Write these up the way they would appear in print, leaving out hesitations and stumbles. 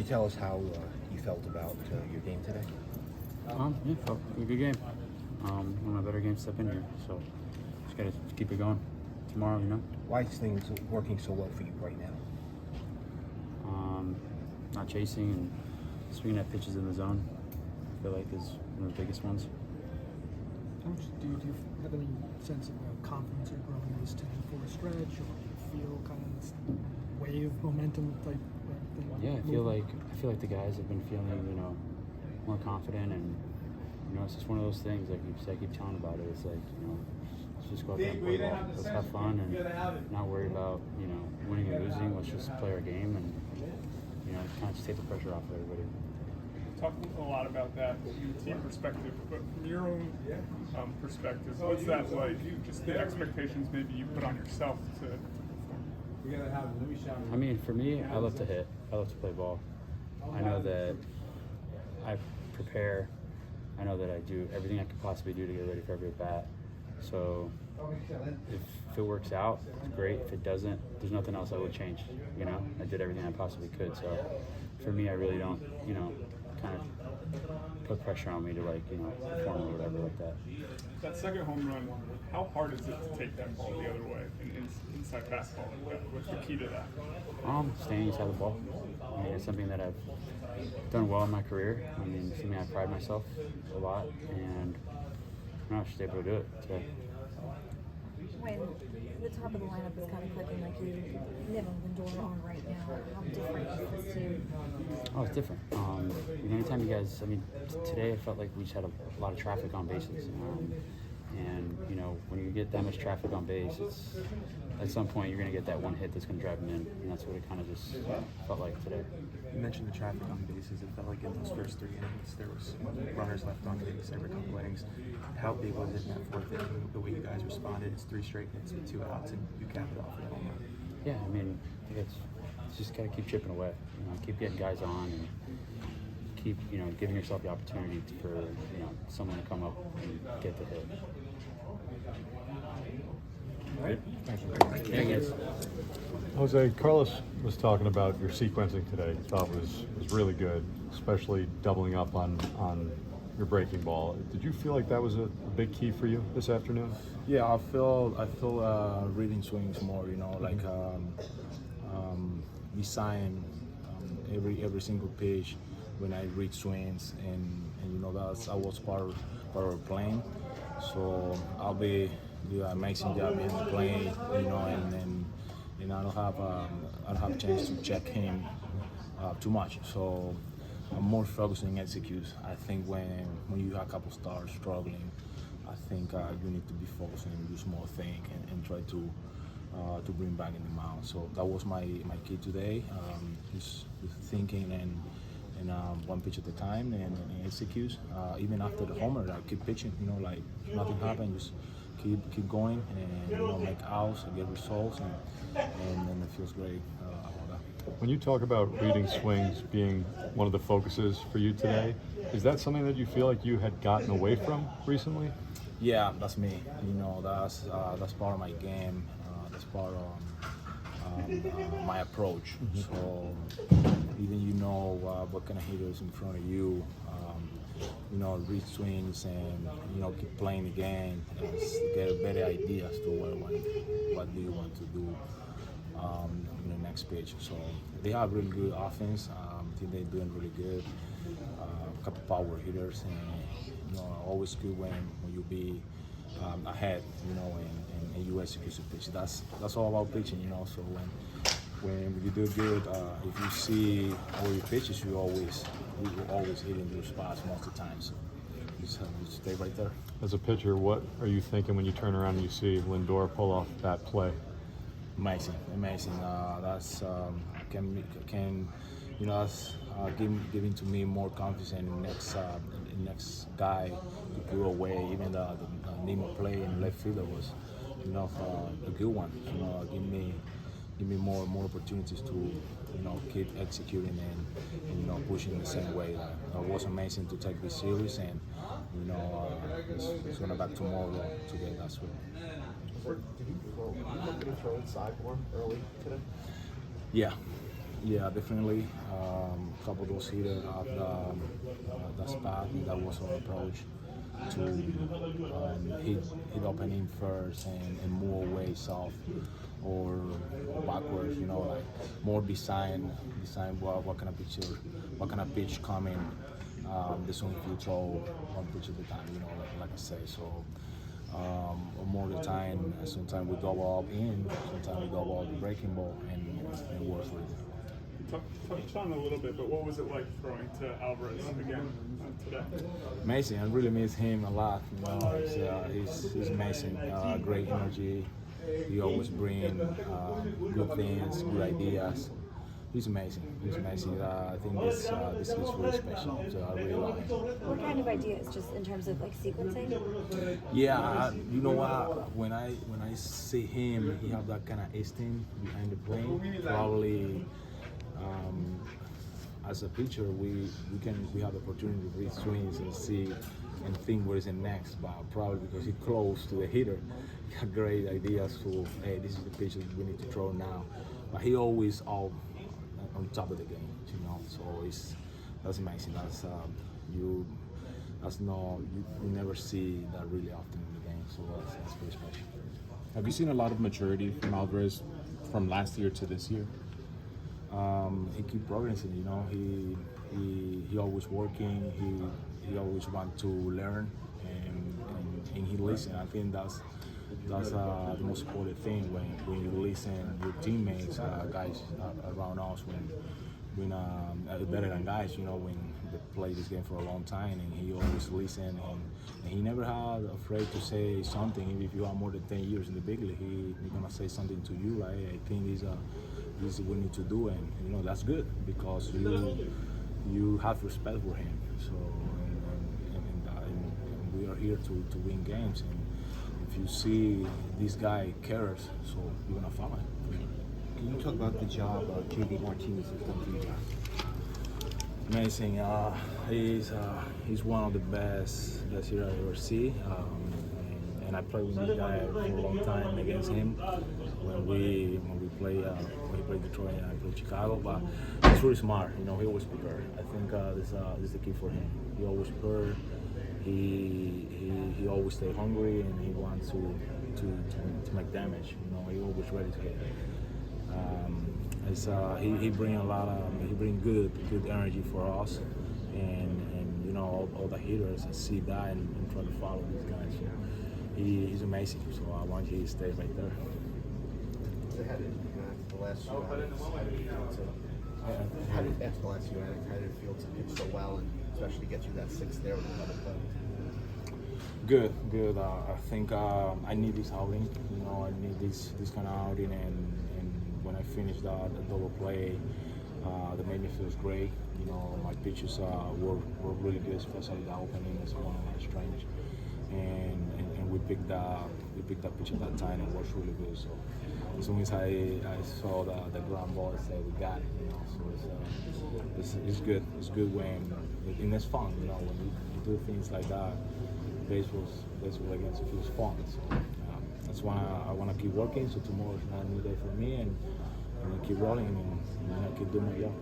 you tell us how you felt about your game today? Yeah, felt a good game. One of my better games step in here, so just gotta keep it going tomorrow, Why is things working so well for you right now? Not chasing and swinging at pitches in the zone, I feel like is one of the biggest ones. Do you have any sense of confidence you're growing this team for a stretch, or do you feel kind of this wave momentum type thing? Yeah, I feel like the guys have been feeling, more confident, and it's just one of those things. Like I keep telling about it. It's like, let's just go out there and play ball. Let's have fun and not worry about winning or losing. Let's just play our game and kind of just take the pressure off of everybody. Talk a lot about that from the team perspective, but from your own perspective, what's that like? Just the expectations maybe you put on yourself to perform. I mean, for me, I love to hit. I love to play ball. I know that I prepare. I know that I do everything I could possibly do to get ready for every at bat. So if it works out, it's great. If it doesn't, there's nothing else I would change. I did everything I possibly could. So for me, I really don't, kind of put pressure on me to perform or whatever like that. That second home run, how hard is it to take that ball the other way inside fastball? What's the key to that? Staying inside the ball. I mean, it's something that I've done well in my career. I mean, something I pride myself a lot, and I was just able to do it today. When the top of the lineup is kind of clicking like you live on Lindor on right now, how different is this team? Oh, it's different. Anytime you guys, today I felt like we just had a lot of traffic on bases. And when you get that much traffic on base, it's at some point you're going to get that one hit that's going to drive them in, and that's what it kind of just felt like today. You mentioned the traffic on bases. It felt like in those first 3 innings there was runners left on base every couple innings. How big was it in that fourth inning, the way you guys responded? It's 3 straight hits with 2 outs, and you cap it off with a home run. Yeah, I think it's just got to keep chipping away. Keep getting guys on, and keep giving yourself the opportunity for someone to come up and get the hit. Thank you. Jose, Carlos was talking about your sequencing today. He thought was really good, especially doubling up on your breaking ball. Did you feel like that was a big key for you this afternoon? Yeah, I feel reading swings more. Design every single pitch when I read swings, and that was part of our playing. So I'll be do an amazing job in the plane, and I don't have a chance to check him too much. So I'm more focused on execute. I think when you have a couple stars struggling, I think you need to be focused and do small thing and try to bring back in the mound. So that was my key today. Just thinking and one pitch at a time and execute. Even after the homer, I keep pitching. Like nothing happened. Just keep going and make outs and get results, and then it feels great about that. When you talk about reading swings being one of the focuses for you today, is that something that you feel like you had gotten away from recently? Yeah, that's me. That's part of my game. That's part of my approach. So even what kind of hitters in front of you, read swings and keep playing the game and get a better idea as to what do you want to do in the next pitch. So they have really good offense. I think they're doing really good. A couple power hitters, and always good when you be ahead, and you execute the pitch. That's all about pitching, So when you do good, if you see all your pitches, you always hit in your spots most of the time. So just stay right there. As a pitcher, what are you thinking when you turn around and you see Lindor pull off that play? Amazing. That's giving to me more confidence in the next guy to put away. Even the Nemo play in left field was a good one. Give me more opportunities to keep executing and pushing the same way. It was amazing to take this series, and it's gonna back tomorrow to get that swing. Did you look to throw inside more early today? Yeah, definitely. A couple of those hitters off the spot, and that was our approach to hit opening first and move away soft or backwards, like more design what kind of pitch coming. There's only few throw one pitch at a time, like I say. So more of the time, sometimes we double up in, sometimes we double up the breaking ball, and it works really good. Touch on a little bit, but what was it like throwing to Alvarez again today? Amazing. I really miss him a lot. He's amazing. Great energy. He always bring good things, good ideas. He's amazing. I think this is really special. So I really love him. What kind of ideas, just in terms of like sequencing? Yeah, you know what? When I see him, he have that kind of instinct behind the plane. Probably. As a pitcher, we have the opportunity to read swings and see and think what is the next. But probably because he's close to the hitter, he got great ideas to, hey, this is the pitch that we need to throw now. But he always all on top of the game, So that's amazing. You never see that really often in the game. So that's pretty special. Have you seen a lot of maturity from Alvarez from last year to this year? He keep progressing, He always working. He always want to learn, and he listen. I think that's the most important thing when you listen your teammates, guys around us when better than guys, when they play this game for a long time, and he always listen, and he never had afraid to say something. Even if you are more than 10 years in the big league, he's gonna say something to you like, hey, I think this is what we need to do, and that's good because you have respect for him. So and we are here to win games, and if you see this guy cares, so you're gonna follow him. Can you talk about the job JD Martinez has done for you guys? Amazing. He's one of the best here I ever see. And I played with this guy for a long time against him when we played Detroit and I played Chicago. But he's really smart. He always prepared. I think this is the key for him. He always prepared. He always stay hungry, and he wants to make damage. He always ready to hit. He bring good energy for us, and all the hitters see that and try to follow these guys. So he's amazing. So I want you to stay right there. So how did the last few outings, how did it feel to pitch so well, and especially get you that sixth there with another play? Good. I think I need this outing. I need this kind of outing, and when I finished the double play, that made me feel great. My pitches were really good, especially the opening is one of my strengths, and we picked that pitch at that time, and it was really good. So as soon as I saw the ground ball, I said we got it. So it's good. It's good when it's fun. When you do things like that. Baseball against it feels fun. So that's why I want to keep working. So tomorrow is not a new day for me, and I'm gonna keep rolling and keep doing my job.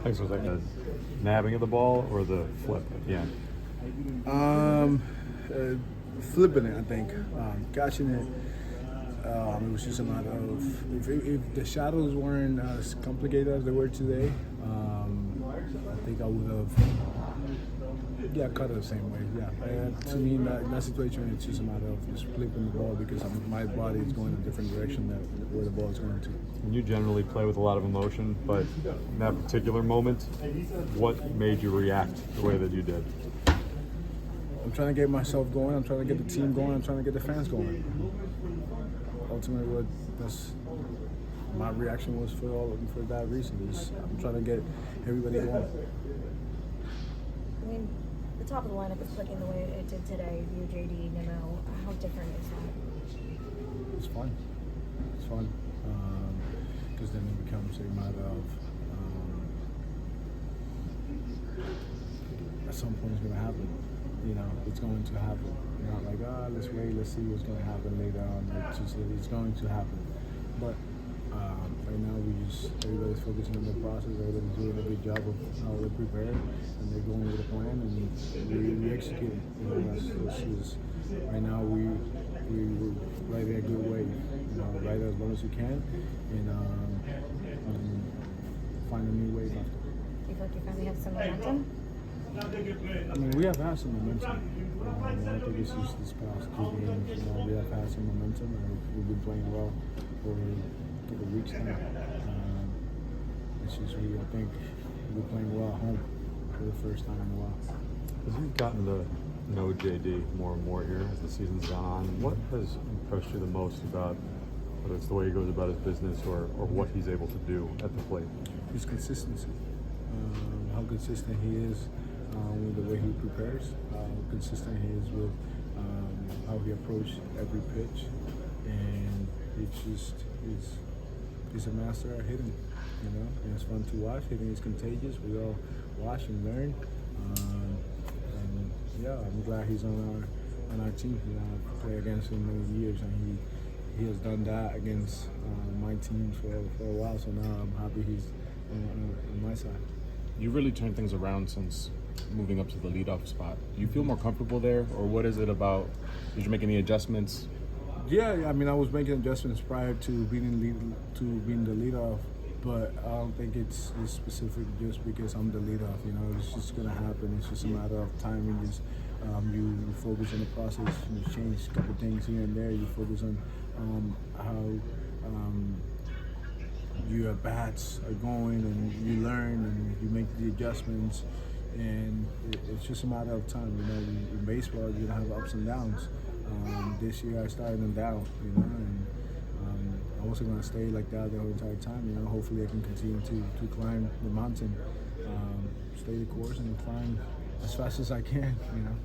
Thanks. Was that the nabbing of the ball or the flip at the end? Flipping it, I think. Catching it. It was just a matter of if the shadows weren't as complicated as they were today, I think I would have. Yeah, cut it the same way. Yeah, to me, in that situation, it's just a matter of just flipping the ball because my body is going in a different direction than where the ball is going to. And you generally play with a lot of emotion, but in that particular moment, what made you react the way that you did? I'm trying to get myself going. I'm trying to get the team going. I'm trying to get the fans going. Ultimately, that's my reaction was for that reason. I'm trying to get everybody going. I mean, the top of the lineup is clicking the way it did today. You, JD, Nimmo. How different is that? It's fun. It's fun. Because then it becomes a matter of at some point it's going to happen. It's going to happen. Not like, let's wait, let's see what's going to happen later on. It's going to happen. But right now everybody's focusing on the process. Everybody's doing a good job of how they prepare, and they're going with a plan, and we execute. You know, that's just, right now we ride it a good way. You know, ride it as long as we can, and find a new way after. Do you feel like you finally have some momentum? I mean, we have had some momentum. I think it's just this past 2 games. You know, we have had some momentum, and we've been playing well for a couple of weeks now. It's just I think we're playing well at home for the first time in a while. As you've gotten to know JD more and more here as the season's gone on, what has impressed you the most about whether it's the way he goes about his business or what he's able to do at the plate? His consistency, how consistent he is with the way he prepares, how consistent he is with how he approaches every pitch, and he's a master at hitting. You know, and it's fun to watch. Hitting is contagious. We all watch and learn, and yeah, I'm glad he's on our team. You know, I've played against him many years, and he has done that against my team for a while. So now I'm happy he's on my side. You really turned things around since moving up to the leadoff spot. Do you feel more comfortable there, or what is it about? Did you make any adjustments? Yeah, I mean, I was making adjustments prior to being the leadoff, but I don't think it's specific just because I'm the leadoff. You know, it's just gonna happen. It's just a matter of time. You just you focus on the process. You change a couple things here and there. You focus on how your at bats are going, and you learn and you make the adjustments. And it's just a matter of time. You know, in baseball, you're gonna have ups and downs. This year, I started them down. You know, and I wasn't gonna stay like that the whole entire time. You know, hopefully, I can continue to climb the mountain, stay the course, and climb as fast as I can. You know.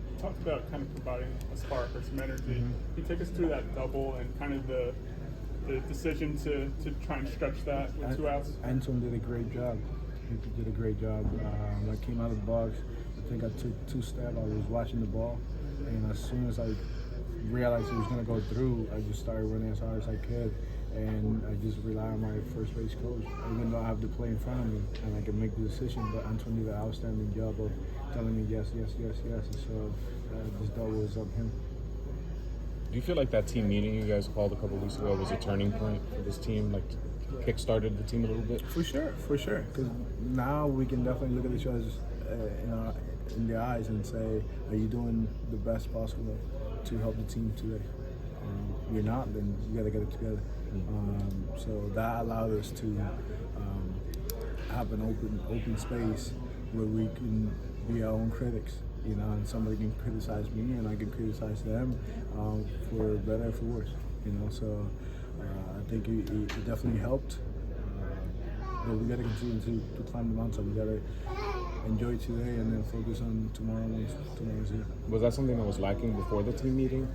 You talked about kind of providing a spark or some energy. Can you take us through that double and kind of the decision to try and stretch that with 2 outs? Anton did a great job. He did a great job. I came out of the box. I think I took 2 steps. I was watching the ball, and as soon as I realized it was going to go through, I just started running as hard as I could, and I just rely on my first base coach. Even though I have the play in front of me and I can make the decision, but Anton did an outstanding job of telling me yes, yes, yes, yes. And so this double is on him. Do you feel like that team meeting you guys called a couple weeks ago was a turning point for this team? Like, kick-started the team a little bit? For sure. Because now we can definitely look at each other in the eyes and say, are you doing the best possible to help the team today? You're not, then you got to get it together. So that allowed us to have an open space where we can be our own critics. You know, and somebody can criticize me, and I can criticize them for better or for worse. You know, so I think it definitely helped. But we got to continue to climb the mountain. We got to enjoy today and then focus on tomorrow's here. Was that something that was lacking before the team meeting?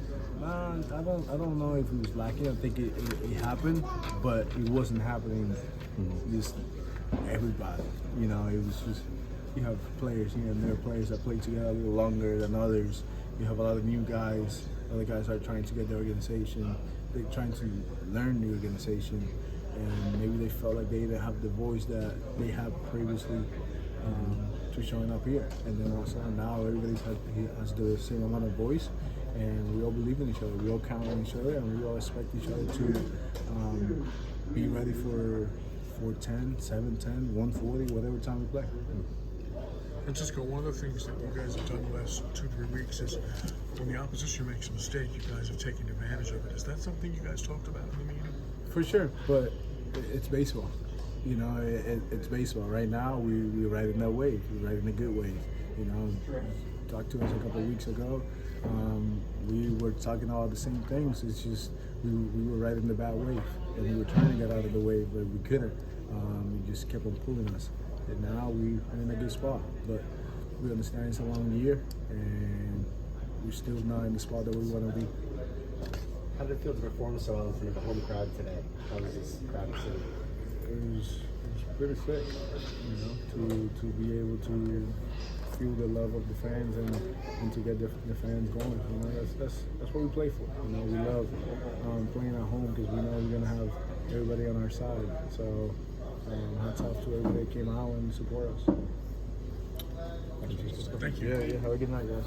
I don't know if it was lacking. I think it happened, but it wasn't happening just everybody. You know, it was just. You have players here and there, players that play together a little longer than others. You have a lot of new guys. Other guys are trying to get the organization. They're trying to learn the organization, and maybe they felt like they didn't have the voice that they had previously to showing up here. And then also now everybody has the same amount of voice, and we all believe in each other. We all count on each other, and we all expect each other to be ready for 410, 710, 140, whatever time we play. Francisco, one of the things that you guys have done the last 2-3 weeks is when the opposition makes a mistake, you guys have taken advantage of it. Is that something you guys talked about in the meeting? For sure, but it's baseball. You know, it's baseball. Right now, we're riding that wave. We're riding a good wave. You know, talked to us a couple of weeks ago. We were talking all the same things. It's just we were riding the bad wave, and we were trying to get out of the wave, but we couldn't. It just kept on pulling us. And now we're in a good spot, but we understand it's a long year, and we're still not in the spot that we want to be. How did it feel to perform so well in front of a home crowd today? How was this crowd sitting? It was pretty sick, you know, to be able to fuel the love of the fans and to get the fans going. You know, that's what we play for. You know, we love playing at home because we know we're gonna have everybody on our side. So hats off to everybody that came out and support us. Thank you. Yeah, have a good night, guys.